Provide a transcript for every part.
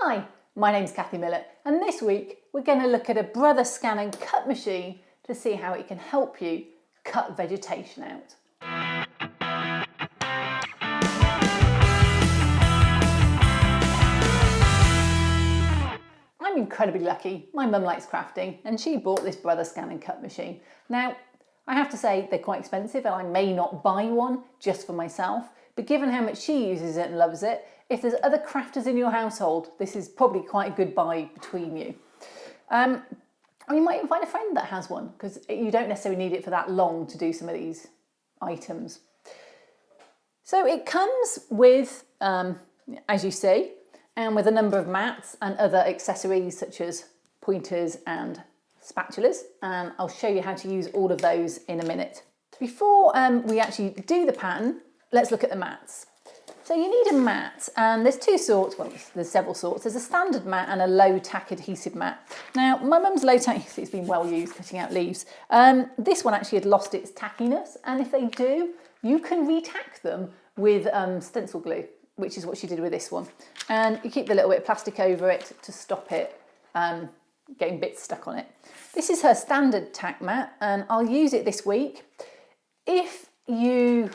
Hi, my name's Kathy Millett, and this week we're going to look at a Brother Scanncut machine to see how it can help you cut vegetation out. I'm incredibly lucky. My mum likes crafting and she bought this Brother Scanncut machine. Now, I have to say they're quite expensive and I may not buy one just for myself, but given how much she uses it and loves it, if there's other crafters in your household, this is probably quite a good buy between you. Or you might even find a friend that has one, because you don't necessarily need it for that long to do some of these items. So it comes with, as you see, and with a number of mats and other accessories such as pointers and spatulas, and I'll show you how to use all of those in a minute. Before we actually do the pattern, let's look at the mats. So you need a mat, and there's two sorts, well there's several sorts. There's a standard mat and a low tack adhesive mat. Now my mum's low tack, it's been well used cutting out leaves. This one actually had lost its tackiness, and if they do, you can re-tack them with stencil glue, which is what she did with this one. And you keep the little bit of plastic over it to stop it getting bits stuck on it. This is her standard tack mat, and I'll use it this week. If you,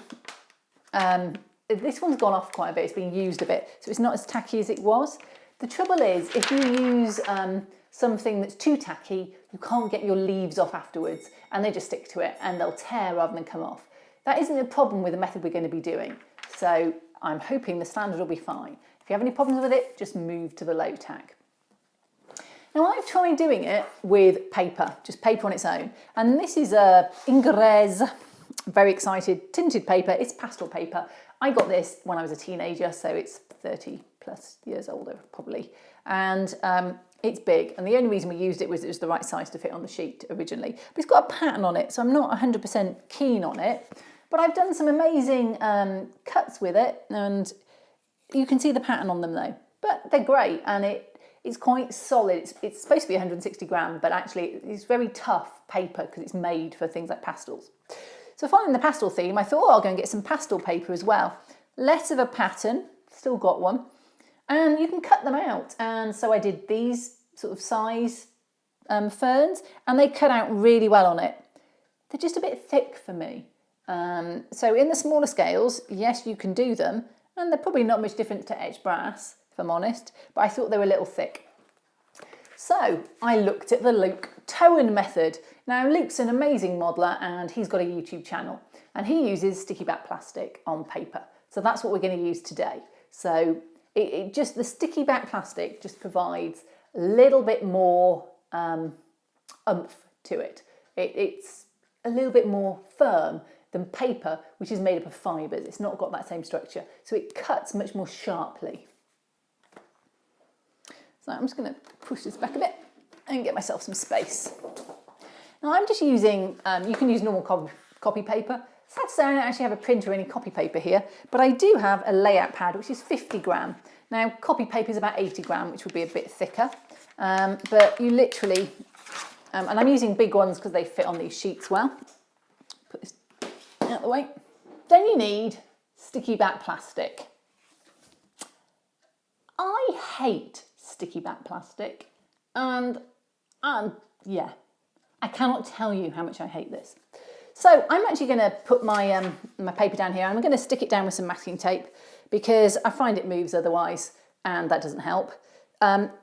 this one's gone off quite a bit, it's been used a bit, so it's not as tacky as it was. The trouble is, if you use something that's too tacky, you can't get your leaves off afterwards, and they just stick to it, and they'll tear rather than come off. That isn't a problem with the method we're going to be doing, so I'm hoping the standard will be fine. If you have any problems with it, just move to the low tack. Now I've tried doing it with paper, just paper on its own, and this is a Ingres, very excited, tinted paper. It's pastel paper. I got this when I was a teenager, so it's 30 plus years older probably, and it's big, and the only reason we used it was the right size to fit on the sheet originally. But it's got a pattern on it, so I'm not 100% keen on it, but I've done some amazing cuts with it, and you can see the pattern on them though. But they're great, and it's quite solid. It's supposed to be 160 gram, but actually it's very tough paper because it's made for things like pastels. So following the pastel theme, I thought, oh, I'll go and get some pastel paper as well. Less of a pattern, still got one, and you can cut them out. And so I did these sort of size ferns, and they cut out really well on it. They're just a bit thick for me. So in the smaller scales, yes, you can do them, and they're probably not much different to etched brass, if I'm honest, but I thought they were a little thick. So I looked at the Towan method. Now Luke's an amazing modeller, and he's got a YouTube channel, and he uses sticky back plastic on paper. So that's what we're going to use today. So the sticky back plastic just provides a little bit more oomph to it. It's a little bit more firm than paper, which is made up of fibres. It's not got that same structure, so it cuts much more sharply. So I'm just going to push this back a bit and get myself some space. Now I'm just using, you can use normal copy paper. Sad to say I don't actually have a printer or any copy paper here, but I do have a layout pad, which is 50 gram. Now copy paper is about 80 gram, which would be a bit thicker, but you literally, and I'm using big ones because they fit on these sheets well. Put this out the way. Then you need sticky back plastic. I hate sticky back plastic, and yeah, I cannot tell you how much I hate this. So I'm actually going to put my my paper down here. I'm going to stick it down with some masking tape because I find it moves otherwise, and that doesn't help.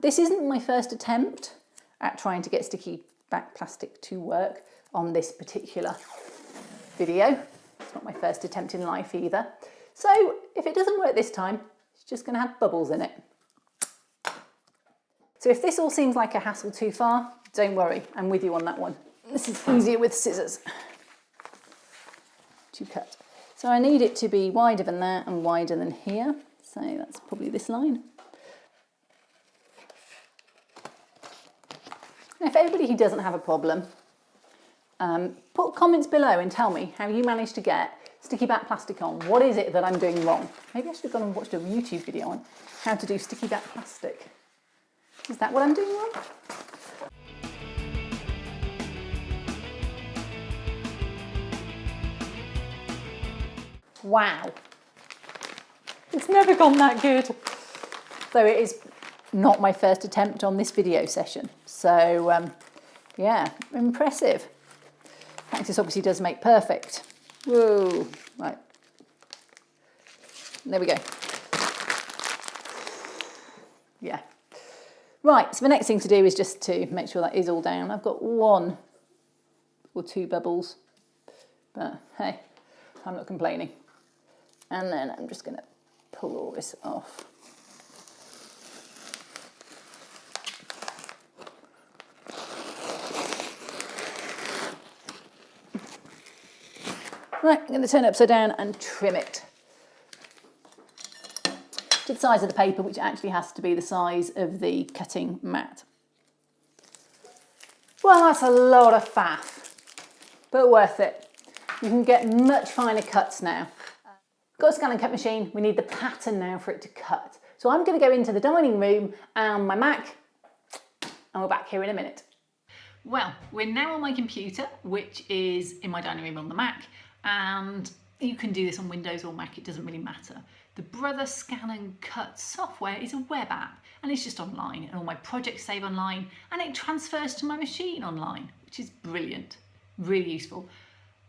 This isn't my first attempt at trying to get sticky back plastic to work on this particular video. It's not my first attempt in life either. So if it doesn't work this time, it's just going to have bubbles in it. So if this all seems like a hassle too far, don't worry, I'm with you on that one. This is easier with scissors to cut. So I need it to be wider than that and wider than here. So that's probably this line. And if anybody who doesn't have a problem, put comments below and tell me how you managed to get sticky back plastic on. What is it that I'm doing wrong? Maybe I should have gone and watched a YouTube video on how to do sticky back plastic. Is that what I'm doing wrong? Wow. It's never gone that good. So it is not my first attempt on this video session. So yeah, impressive. Practice obviously does make perfect. Whoa, right. There we go. Yeah. Right, so the next thing to do is just to make sure that is all down. I've got 1 or 2 bubbles, but hey, I'm not complaining. And then I'm just going to pull all this off. Right, I'm going to turn it upside down and trim it to the size of the paper, which actually has to be the size of the cutting mat. Well, that's a lot of faff, but worth it. You can get much finer cuts now. Got a scan and cut machine, we need the pattern now for it to cut. So I'm going to go into the dining room and my Mac, and we're back here in a minute. Well, we're now on my computer, which is in my dining room on the Mac, and you can do this on Windows or Mac, it doesn't really matter. The Brother Scanncut software is a web app and it's just online, and all my projects save online and it transfers to my machine online, which is brilliant, really useful.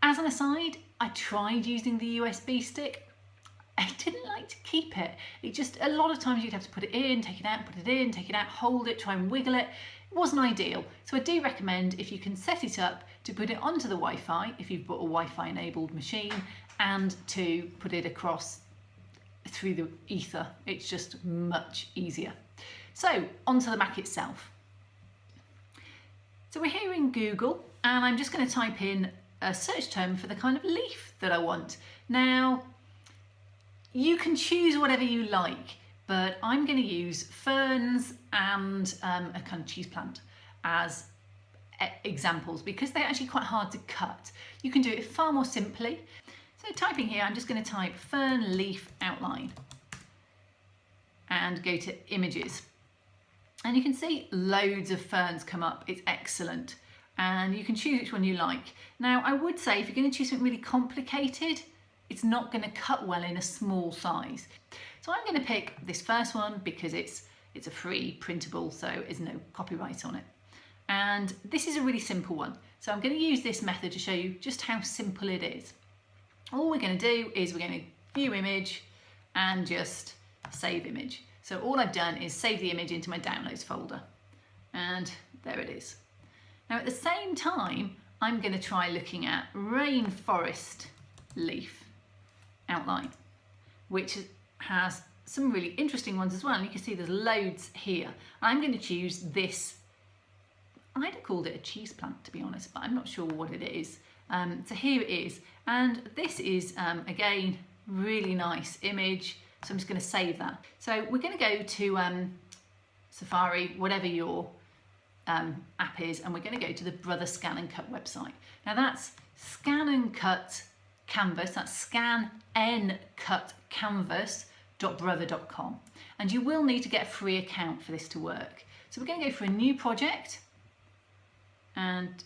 As an aside, I tried using the USB stick. I didn't like to keep it. It just, a lot of times you'd have to put it in, take it out, put it in, take it out, hold it, try and wiggle it. It wasn't ideal. So I do recommend, if you can set it up, to put it onto the Wi-Fi, if you've got a Wi-Fi enabled machine, and to put it across through the ether. It's just much easier. So onto the Mac itself. So we're here in Google, and I'm just going to type in a search term for the kind of leaf that I want. Now, you can choose whatever you like, but I'm going to use ferns and a kind of cheese plant as examples because they're actually quite hard to cut. You can do it far more simply. So typing here, I'm just going to type fern leaf outline and go to images. And you can see loads of ferns come up. It's excellent. And you can choose which one you like. Now, I would say if you're going to choose something really complicated, it's not going to cut well in a small size. So I'm going to pick this first one because it's a free printable, so there's no copyright on it. And this is a really simple one. So I'm going to use this method to show you just how simple it is. All we're going to do is we're going to view image and just save image. So all I've done is save the image into my downloads folder. And there it is. Now at the same time, I'm going to try looking at rainforest leaf outline, which has some really interesting ones as well. And you can see there's loads here. I'm going to choose this. I'd have called it a cheese plant, to be honest, but I'm not sure what it is. So here it is. And this is, again, really nice image. So I'm just going to save that. So we're going to go to Safari, whatever your app is, and we're going to go to the Brother Scanncut website. Now that's Scan and Cut Canvas, that's scanncutcanvas.brother.com. And you will need to get a free account for this to work. So we're going to go for a new project, and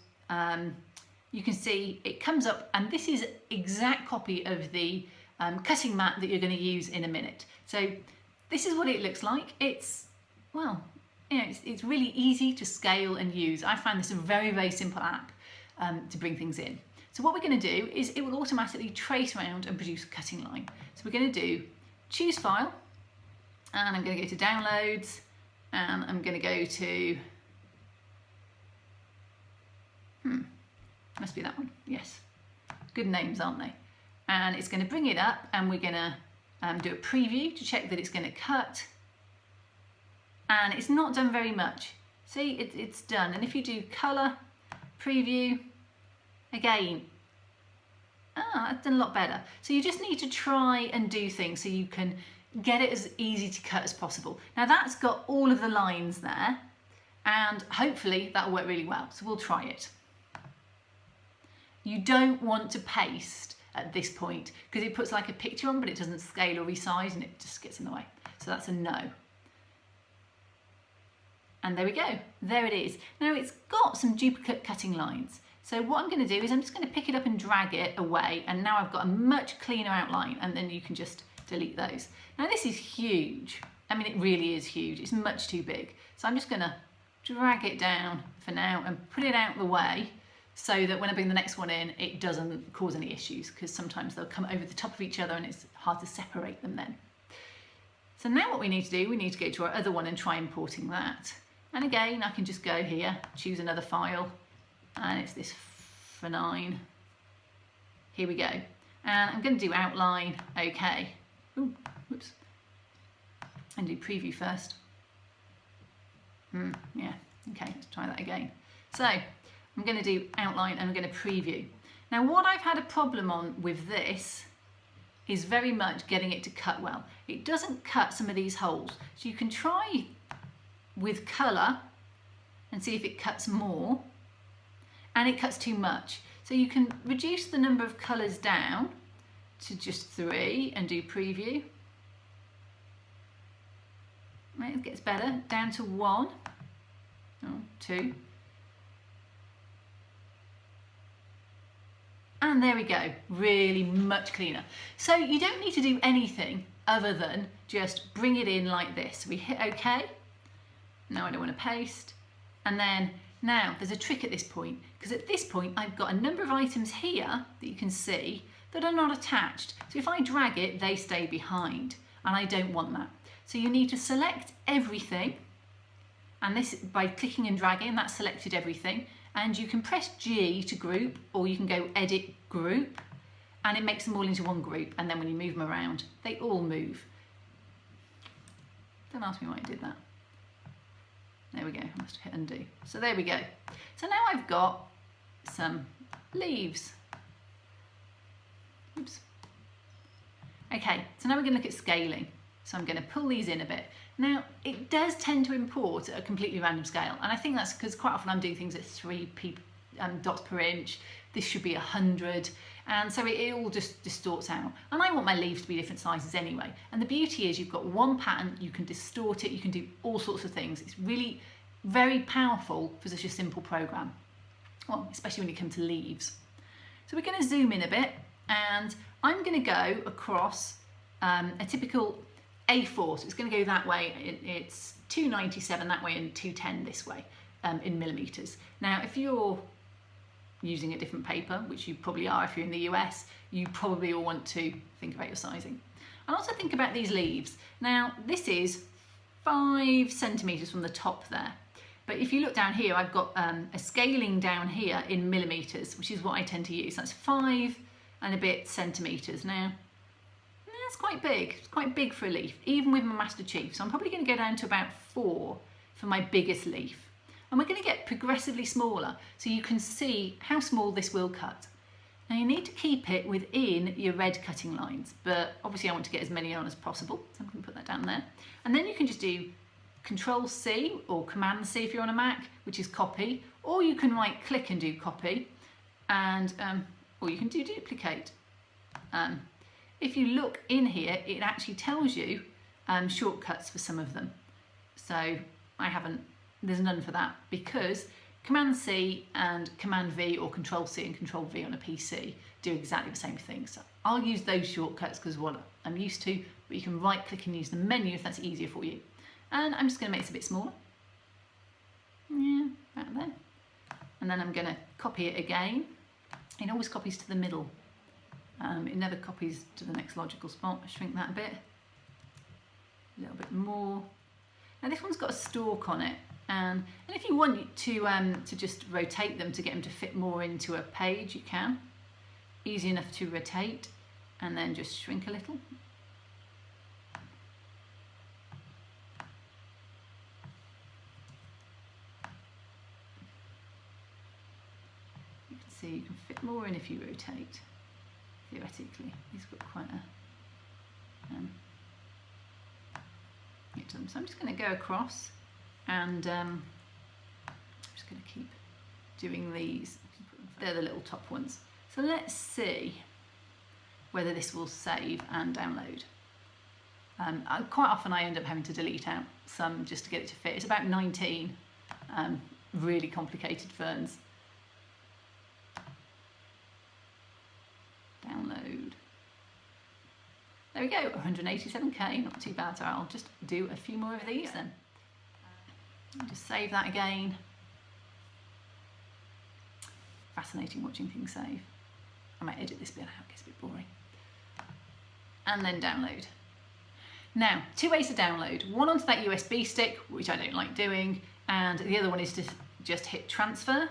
you can see it comes up, and this is exact copy of the cutting mat that you're going to use in a minute. So this is what it looks like. It's, well, you know, it's really easy to scale and use. I find this a very, very simple app to bring things in. So what we're going to do is it will automatically trace around and produce a cutting line. So we're going to do choose file, and I'm going to go to downloads, and I'm going to go to, must be that one, yes. Good names, aren't they? And it's going to bring it up, and we're going to do a preview to check that it's going to cut. And it's not done very much. See, it's done. And if you do colour, preview, again, that's done a lot better. So you just need to try and do things so you can get it as easy to cut as possible. Now that's got all of the lines there, and hopefully that'll work really well. So we'll try it. You don't want to paste at this point because it puts like a picture on, but it doesn't scale or resize, and it just gets in the way. So that's a no. And there we go, there it is. Now it's got some duplicate cutting lines. So what I'm going to do is I'm just going to pick it up and drag it away, and now I've got a much cleaner outline, and then you can just delete those. Now this is huge. I mean, it really is huge. It's much too big. So I'm just going to drag it down for now and put it out of the way so that when I bring the next one in, it doesn't cause any issues, because sometimes they'll come over the top of each other and it's hard to separate them then. So now what we need to do, we need to go to our other one and try importing that. And again, I can just go here, choose another file, and it's this for 9. Here we go. And I'm going to do outline, okay. Ooh, whoops. And do preview first. Yeah, okay, let's try that again. So I'm going to do outline and I'm going to preview. Now what I've had a problem on with this is very much getting it to cut well. It doesn't cut some of these holes. So you can try with colour and see if it cuts more, and it cuts too much. So you can reduce the number of colours down to just 3 and do preview. Right, it gets better, down to 1, 2. And there we go, really much cleaner. So you don't need to do anything other than just bring it in like this. We hit OK. Now I don't want to paste. And then now there's a trick at this point, because at this point I've got a number of items here that you can see that are not attached. So if I drag it, they stay behind, and I don't want that. So you need to select everything, and this, by clicking and dragging, that's selected everything. And you can press G to group, or you can go edit group, and it makes them all into one group. And then when you move them around, they all move. Don't ask me why I did that. There we go, I must have hit undo. So there we go. So now I've got some leaves. Oops. Okay, so now we're going to look at scaling. So I'm going to pull these in a bit. Now, it does tend to import at a completely random scale, and I think that's because quite often I'm doing things at 3 dots per inch. This should be 100, and so it all just distorts out. And I want my leaves to be different sizes anyway. And the beauty is you've got one pattern, you can distort it, you can do all sorts of things. It's really very powerful for such a simple program. Well, especially when you come to leaves. So we're going to zoom in a bit, and I'm going to go across a typical A4, so it's going to go that way. It's 297 that way and 210 this way in millimeters. Now, if you're using a different paper, which you probably are if you're in the US, you probably will want to think about your sizing. And also think about these leaves. Now, this is 5 centimeters from the top there. But if you look down here, I've got a scaling down here in millimeters, which is what I tend to use. That's 5 and a bit centimeters. Now, that's quite big. It's quite big for a leaf, even with my Master Chief. So I'm probably going to go down to about 4 for my biggest leaf. And we're going to get progressively smaller, so you can see how small this will cut. Now you need to keep it within your red cutting lines, but obviously I want to get as many on as possible, so I'm going to put that down there. And then you can just do Control C or Command C if you're on a Mac, which is copy, or you can right click and do copy, and or you can do duplicate. If you look in here, it actually tells you shortcuts for some of them. So there's none for that, because Command C and Command V or Control C and Control V on a PC do exactly the same thing. So I'll use those shortcuts because what I'm used to, but you can right click and use the menu if that's easier for you. And I'm just going to make this a bit smaller. Yeah, about there. And then I'm going to copy it again. It always copies to the middle. It never copies to the next logical spot. Shrink that a bit. A little bit more. Now this one's got a stalk on it. And if you want to just rotate them to get them to fit more into a page, you can. Easy enough to rotate, and then just shrink a little. You can see you can fit more in if you rotate, theoretically. He's got quite a... So I'm just going to go across, and I'm just going to keep doing these. They're the little top ones. So let's see whether this will save and download. Quite often I end up having to delete out some just to get it to fit. It's about 19 really complicated ferns. Download. there we go, 187k, not too bad. So I'll just do a few more of these then. Just save that again. Fascinating watching things save. I might edit this bit out, it gets a bit boring. And then download. Now, two ways to download. One onto that USB stick, which I don't like doing, and the other one is to just hit transfer,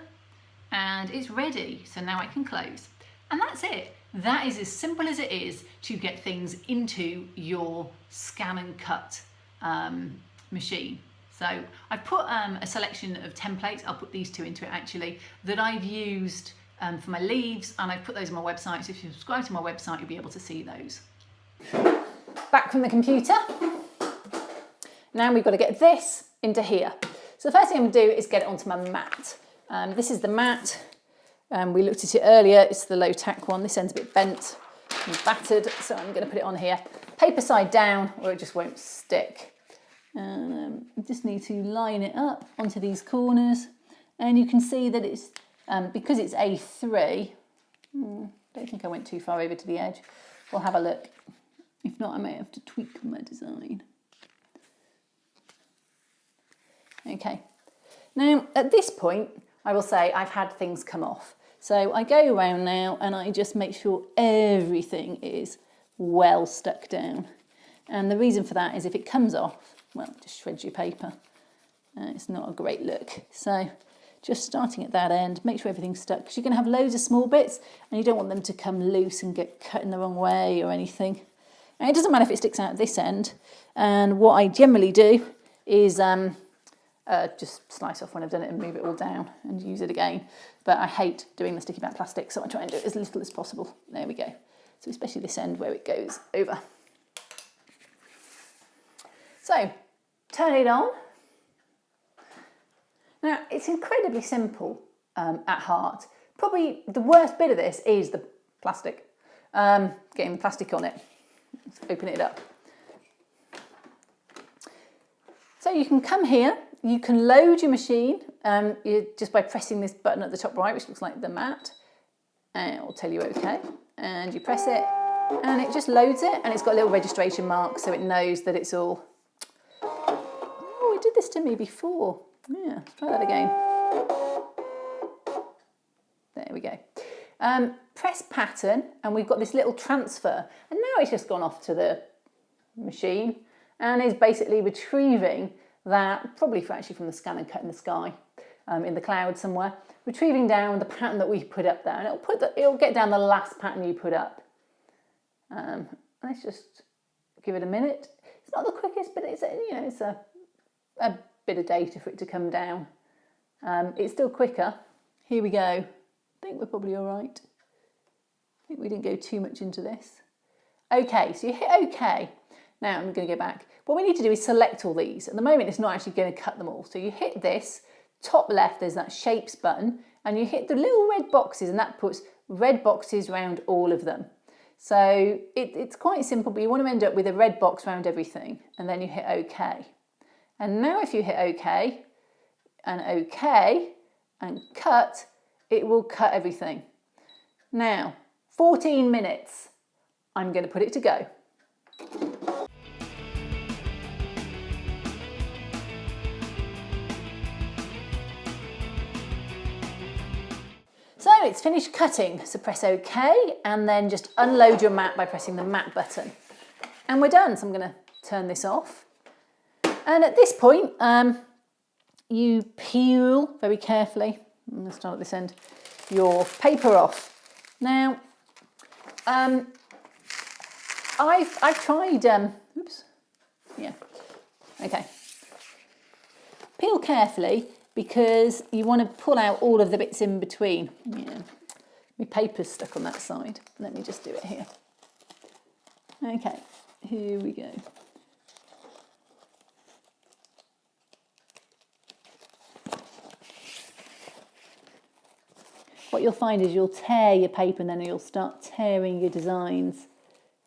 and it's ready. So now I can close. And that's it. That is as simple as it is to get things into your scan and cut machine. So I've put a selection of templates, I'll put these two into it actually, that I've used for my leaves, and I've put those on my website. So if you subscribe to my website, you'll be able to see those. Back from the computer. Now we've got to get this into here. So the first thing I'm going to do is get it onto my mat. This is the mat. We looked at it earlier, it's the low tack one. This end's a bit bent and battered, so I'm going to put it on here. Paper side down, or it just won't stick. And just need to line it up onto these corners, and you can see that it's because it's A3. Don't think I went too far over to the edge. We'll have a look. If not, I may have to tweak my design. Okay. Now at this point, I will say I've had things come off. So I go around now and I just make sure everything is well stuck down. And the reason for that is if it comes off, well, it just shreds your paper. It's not a great look. So just starting at that end, make sure everything's stuck, because you're going to have loads of small bits and you don't want them to come loose and get cut in the wrong way or anything. And it doesn't matter if it sticks out at this end. And what I generally do is just slice off when I've done it and move it all down and use it again. But I hate doing the sticky back plastic, so I try and do it as little as possible. There we go. So especially this end where it goes over. So, turn it on. Now, it's incredibly simple at heart. Probably the worst bit of this is the plastic, getting the plastic on it. Let's open it up. So you can come here, you can load your machine just by pressing this button at the top right, which looks like the mat, and it will tell you OK. And you press it, and it just loads it, and it's got a little registration mark, so it knows that it's all... Oh, it did this to me before. Yeah, let's try that again. There we go. Press pattern, and we've got this little transfer, and now it's just gone off to the machine and is basically retrieving that, probably actually from the scan and cut in the sky, in the cloud somewhere, retrieving down the pattern that we put up there, and it'll get down the last pattern you put up. Let's just give it a minute. It's not the quickest, but it's a bit of data for it to come down. It's still quicker. Here we go. I think we're probably all right. I think we didn't go too much into this. Okay, so you hit OK. Now I'm going to go back. What we need to do is select all these. At the moment, it's not actually going to cut them all. So you hit this, top left, there's that shapes button, and you hit the little red boxes, and that puts red boxes around all of them. So it's quite simple, but you want to end up with a red box around everything, and then you hit OK. And now if you hit OK, and cut, it will cut everything. Now, 14 minutes. I'm going to put it to go. So it's finished cutting, so press OK, and then just unload your mat by pressing the mat button. And we're done, so I'm going to turn this off. And at this point, you peel very carefully, I'm going to start at this end, your paper off. Now, I've tried, oops, yeah, okay. Peel carefully, because you want to pull out all of the bits in between. Yeah, my paper's stuck on that side. Let me just do it here. Okay, here we go. What you'll find is you'll tear your paper, and then you'll start tearing your designs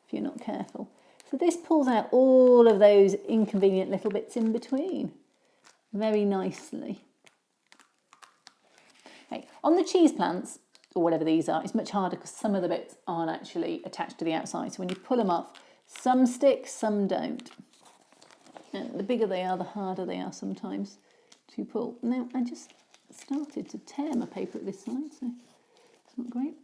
if you're not careful. So this pulls out all of those inconvenient little bits in between very nicely. Okay. On the cheese plants, or whatever these are, it's much harder because some of the bits aren't actually attached to the outside. So when you pull them off, Some stick, some don't. And the bigger they are, the harder they are sometimes to pull. Now, I just started to tear my paper at this side, so it's not great.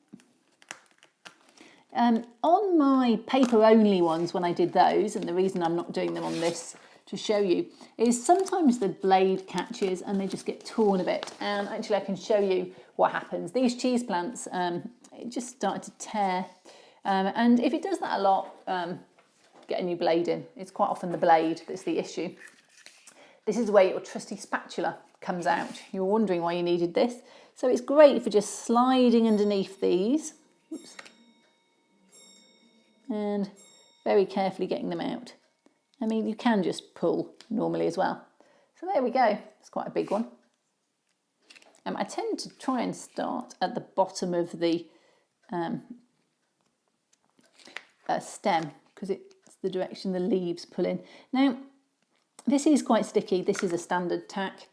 On my paper only ones, when I did those, and the reason I'm not doing them on this to show you, is sometimes the blade catches and they just get torn a bit. And actually I can show you what happens. These cheese plants, it just started to tear. And if it does that a lot, get a new blade in. It's quite often the blade that's the issue. This is where your trusty spatula comes out. You were wondering why you needed this. So it's great for just sliding underneath these. Oops. And very carefully getting them out. I mean, you can just pull normally as well. So there we go. It's quite a big one. I tend to try and start at the bottom of the stem because it's the direction the leaves pull in. Now, this is quite sticky. This is a standard tack.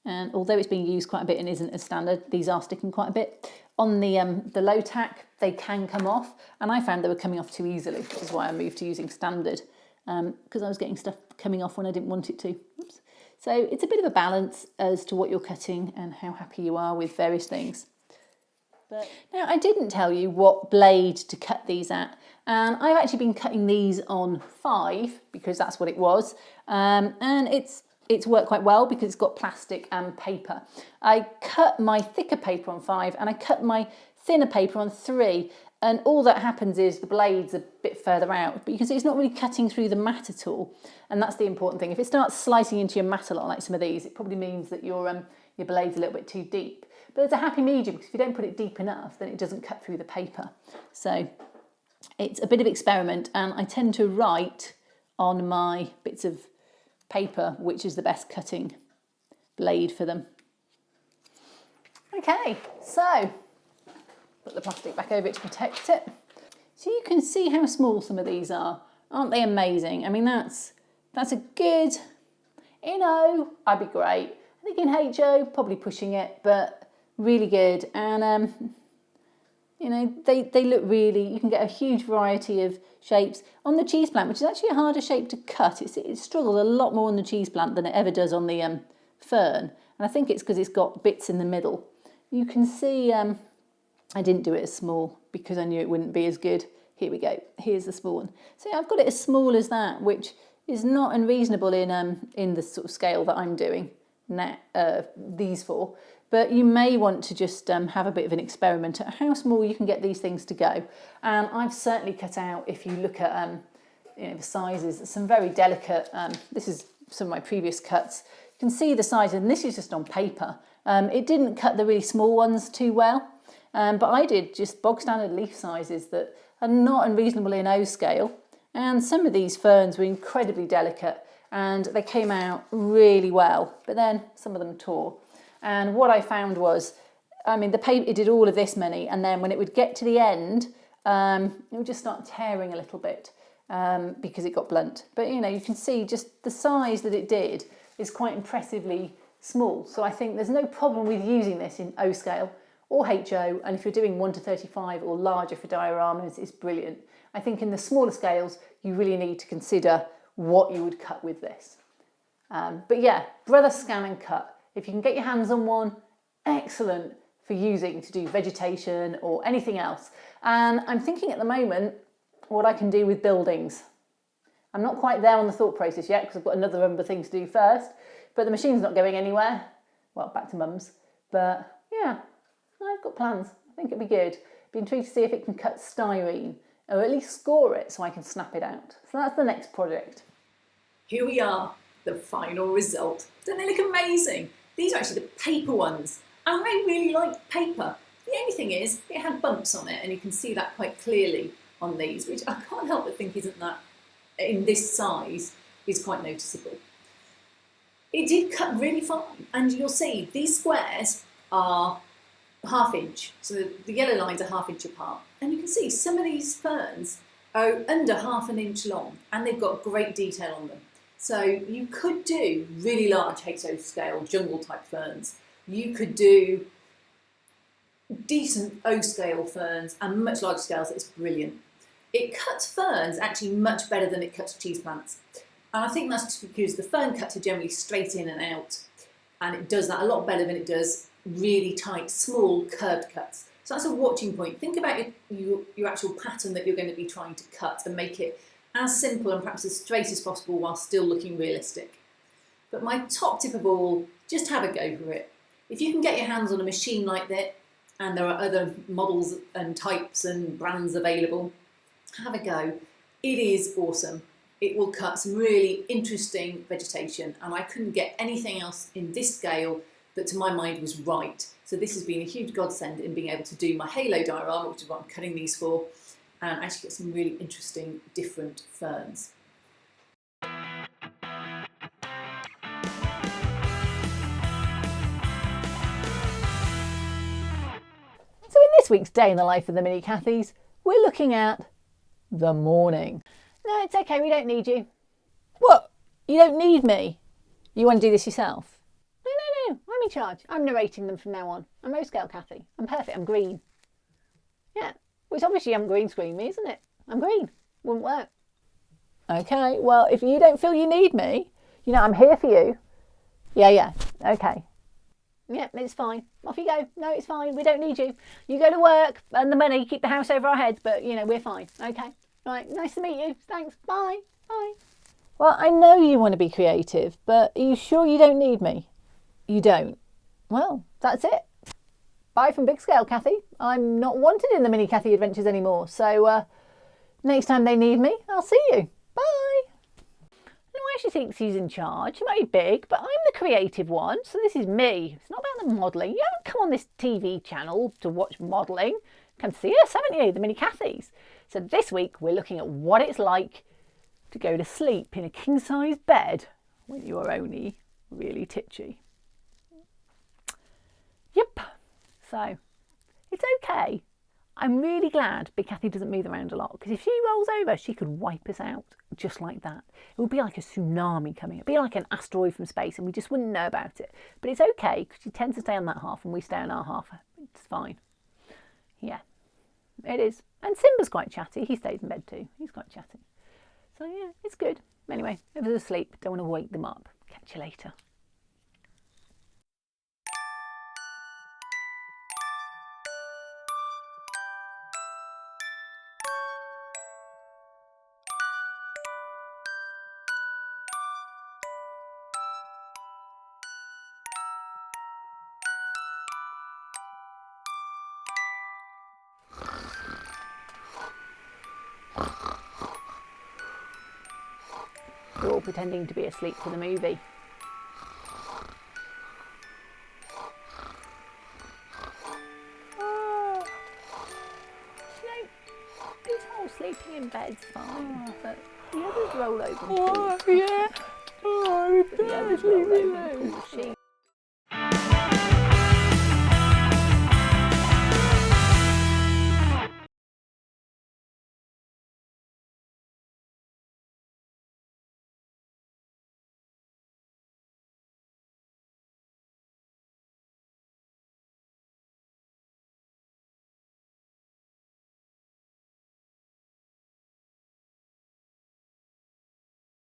And although it's being used quite a bit and isn't as standard, these are sticking quite a bit. On the low tack, they can come off. And I found they were coming off too easily, which is why I moved to using standard. Because I was getting stuff coming off when I didn't want it to. Oops. So it's a bit of a balance as to what you're cutting and how happy you are with various things. But now, I didn't tell you what blade to cut these at. And I've actually been cutting these on 5 because that's what it was. And it's worked quite well because it's got plastic and paper. I cut my thicker paper on 5 and I cut my thinner paper on 3. And all that happens is the blade's a bit further out, but you can see it's not really cutting through the mat at all. And that's the important thing. If it starts slicing into your mat a lot, like some of these, it probably means that your blade's a little bit too deep. But there's a happy medium, because if you don't put it deep enough, then it doesn't cut through the paper. So it's a bit of experiment, and I tend to write on my bits of paper which is the best cutting blade for them. Okay, so put the plastic back over it to protect it. So you can see how small some of these are. Aren't they amazing? I mean, that's a good, in O, I'd be great. I think in HO, probably pushing it, but really good. And, you know, they look really, you can get a huge variety of shapes. On the cheese plant, which is actually a harder shape to cut, it struggles a lot more on the cheese plant than it ever does on the fern. And I think it's because it's got bits in the middle. You can see, I didn't do it as small because I knew it wouldn't be as good. Here we go. Here's the small one. So yeah, I've got it as small as that, which is not unreasonable in the sort of scale that I'm doing now, these for. But you may want to just have a bit of an experiment at how small you can get these things to go. And I've certainly cut out, if you look at you know, the sizes, some very delicate, this is some of my previous cuts. You can see the size, and this is just on paper. It didn't cut the really small ones too well. But I did just bog standard leaf sizes that are not unreasonable in O scale. And some of these ferns were incredibly delicate and they came out really well. But then some of them tore. And what I found was, I mean, the paper, it did all of this many. And then when it would get to the end, it would just start tearing a little bit because it got blunt. But, you know, you can see just the size that it did is quite impressively small. So I think there's no problem with using this in O scale or HO, and if you're doing 1:35 or larger for dioramas, it's brilliant. I think in the smaller scales, you really need to consider what you would cut with this. But yeah, Brother Scanncut. If you can get your hands on one, excellent for using to do vegetation or anything else. And I'm thinking at the moment what I can do with buildings. I'm not quite there on the thought process yet because I've got another number of things to do first, but the machine's not going anywhere. Well, back to mum's, but yeah. I've got plans. I think it'd be good. Be intrigued to see if it can cut styrene or at least score it so I can snap it out. So that's the next project. Here we are, the final result. Don't they look amazing? These are actually the paper ones. And I really like paper. The only thing is, it had bumps on it and you can see that quite clearly on these, which I can't help but think isn't that, in this size, is quite noticeable. It did cut really fine, and you'll see these squares are ½ inch, so the yellow lines are ½ inch apart, and you can see some of these ferns are under ½ inch long and they've got great detail on them. So you could do really large HO scale jungle type ferns, you could do decent O scale ferns and much larger scales. It's brilliant. It cuts ferns actually much better than it cuts cheese plants. And I think that's just because the fern cuts are generally straight in and out. And it does that a lot better than it does really tight, small, curved cuts. So that's a watching point. Think about your actual pattern that you're going to be trying to cut and make it as simple and perhaps as straight as possible while still looking realistic. But my top tip of all, just have a go for it. If you can get your hands on a machine like that, and there are other models and types and brands available, have a go. It is awesome. It will cut some really interesting vegetation, and I couldn't get anything else in this scale that to my mind was right. So this has been a huge godsend in being able to do my halo diorama, which is what I'm cutting these for, and actually get some really interesting different ferns. So in this week's Day in the Life of the Mini Cathys, we're looking at the morning. No, it's okay, we don't need you. What? You don't need me? You want to do this yourself? No, I'm in charge. I'm narrating them from now on. I'm Rose Scale Cathy. I'm perfect, I'm green. Yeah, which obviously I'm green screen me, isn't it? I'm green. Wouldn't work. Okay, well, if you don't feel you need me, you know, I'm here for you. Yeah, okay. Yeah, it's fine. Off you go. No, it's fine. We don't need you. You go to work, earn the money, keep the house over our heads, but, you know, we're fine. Okay. Right, nice to meet you. Thanks. Bye. Bye. Well, I know you want to be creative, but are you sure you don't need me? You don't. Well, that's it. Bye from Big Scale Cathy. I'm not wanted in the Mini Cathy Adventures anymore, so next time they need me, I'll see you. Bye. No, she thinks he's in charge. He might be big, but I'm the creative one, so this is me. It's not about the modelling. You haven't come on this TV channel to watch modelling. Come see us, haven't you? The Mini Cathys. So this week we're looking at what it's like to go to sleep in a king-size bed when you are only really titchy. Yep. So it's okay. I'm really glad Big Cathy doesn't move around a lot, because if she rolls over, she could wipe us out just like that. It would be like a tsunami coming. It would be like an asteroid from space, and we just wouldn't know about it. But it's okay, because she tends to stay on that half, and we stay on our half. It's fine. Yeah, it is. And Simba's quite chatty. He stays in bed too. He's quite chatty. So yeah, it's good. Anyway, if they're asleep, don't want to wake them up. Catch you later. We're all pretending to be asleep for the movie. Oh, you know, this whole sleeping in bed's fine, but the others roll over and pull. Yeah. Oh, The others roll over and pull the sheet.